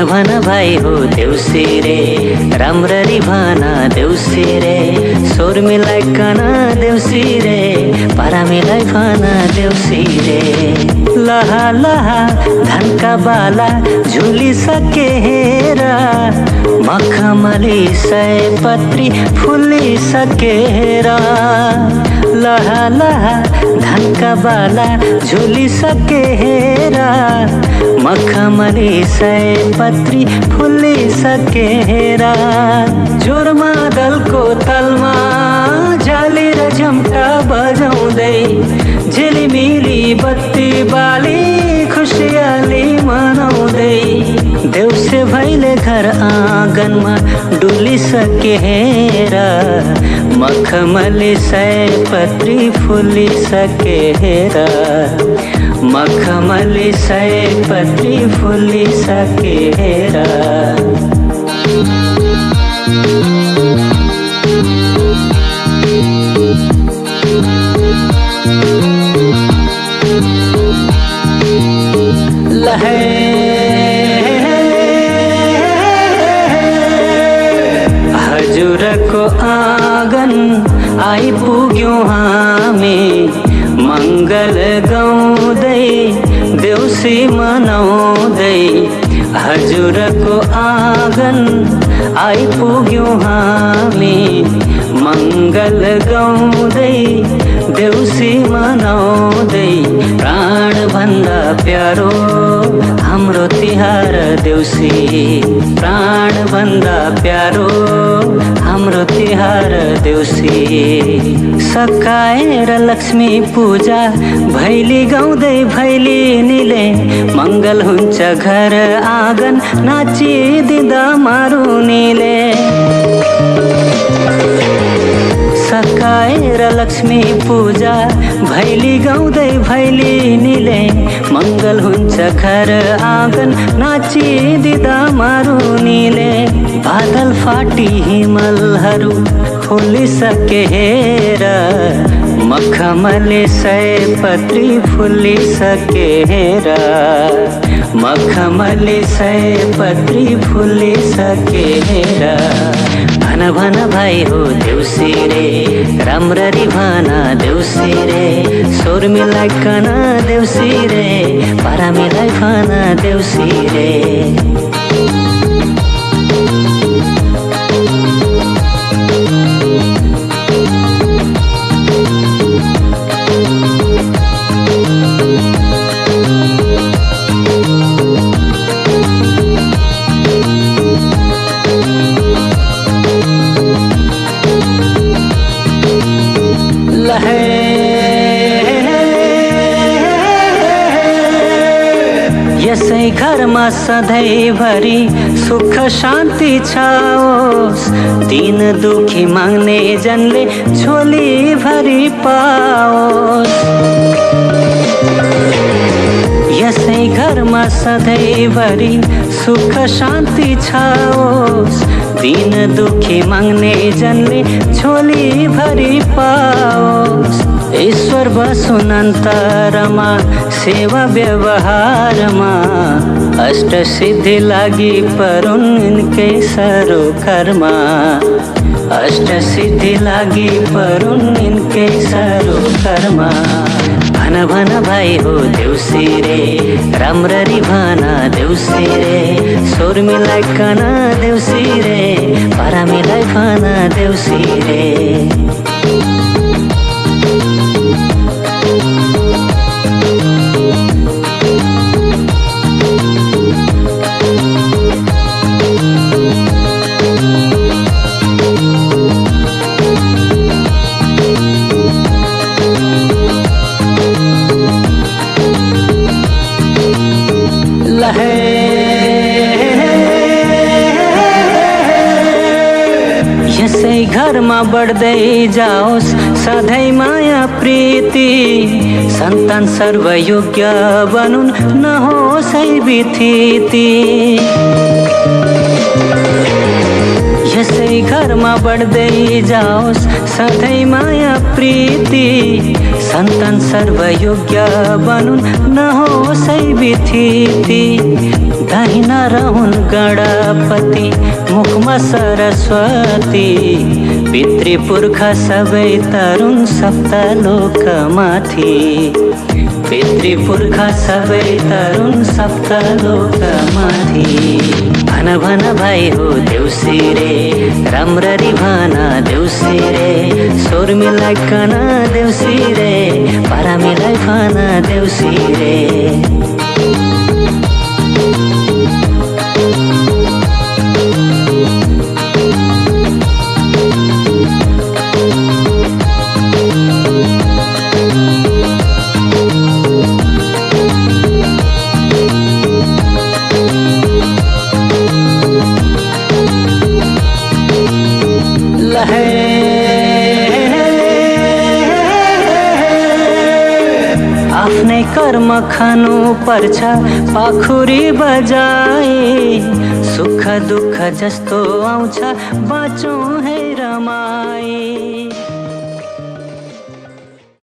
भन भाइ हो देउसी रे, राम्ररी भन देउसी रे, स्वर मिलाइकन देउसी रे, पारा मिलाई भन देउसी रे। लहा लहा धनका बाला झुलिसके हेर, मखमली सयपत्री फुलिसके हेर। लहा लहा धनका बाला झुलिसके हेर, मखमली सयपत्री फुलिसके हेर। जोरमा दलको तलमा झाली र झम्टा बजाउँदै, झिलिमिली बत्ती बाली खुसियाली मनाउँदै, देउसे भैले घर आँगनमा डुलिसके हेर, मखमली सयपत्री फुलिसके हेर। मखमली सयपत्री फुलिसके हेर। हजुरको आँगन आइपुग्यौँ हामी, मङ्गल गाउँदै देउसी मनाउँदै। हजुरको आँगन आइपुग्यौँ हामी, मङ्गल गाउँदै देउसी मनाउँदै। प्राण भन्दा प्यारो हाम्रो तिहार देउसी, प्राण भन्दा प्यारो हाम्रो तिहार देउसी। सकाएर लक्ष्मी पूजा भैली गाउँदै भैलिनीले, मङ्गल हुन्छ घर आँगन नाचिदिँदा मारुनीले। सकाएर लक्ष्मी पूजा भैली गाउँदै भैलिनीले, मङ्गल हुन्छ घर आँगन नाचिदिँदा मारुनीले। बादल फाटी हिमलहरू फुलिसके हेर, मखमली सयपत्री फुलिसके हेर। मखमली सयपत्री फुलिसके हेर। भन भन भाइ हो देउसी रे, राम्ररी भन देउसी रे, स्वर मिलाइकन देउसी रे, पारा मिलाई भन देउसी रे। यसै घरमा सधैँभरि सुख शान्ति छाओस्, दिन दुखी माग्ने जनले झोली भरि पाओस्। यसै घरमा सधैँभरि सुख शान्ति छाओस्, दिन दुखी माग्ने जनले झोली भरि पाओस्। ईश्वर बसुन् अन्तरमा सेवा व्यवहारमा, अष्ट सिद्धि लागि परुन् यिनकै सरोकारमा। अष्ट सिद्धि लागि परुन् यिनकै सरोकारमा। भन भन भाइ हो देउसी रे, राम्ररी भन देउसी रे, स्वर मिलाइकन देउसी रे, पारा मिलाई भन देउसी रे। यसै घरमा बढ्दै जाओस् सधैँ माया प्रीति, सन्तान सर्वयोग्य बनुन् नहोस् है बिथिति। यसै घरमा बढ्दै जाओस् सधैँ माया प्रीति, सन्तान सर्वयोग्य बनुन् नहोसै बिथिति दाहिना रहन् गणपति मुखमा सरस्वती पितृपुर्खा सबै तरुण सप्तलोकमाथि पितृपुर्खा सबै तरुण सप्तलोकमाथि भन भन भाइ हो देउसी रे राम्ररी भन देउसी रे स्वर मिलाइकन देउसी रे पारा मिलाई भन देउसी रे आफ्नै कर्म खानु पर्छ पाखुरी बजाए सुख दुःख जस्तो आउँछ बाँचौँ है रमाए।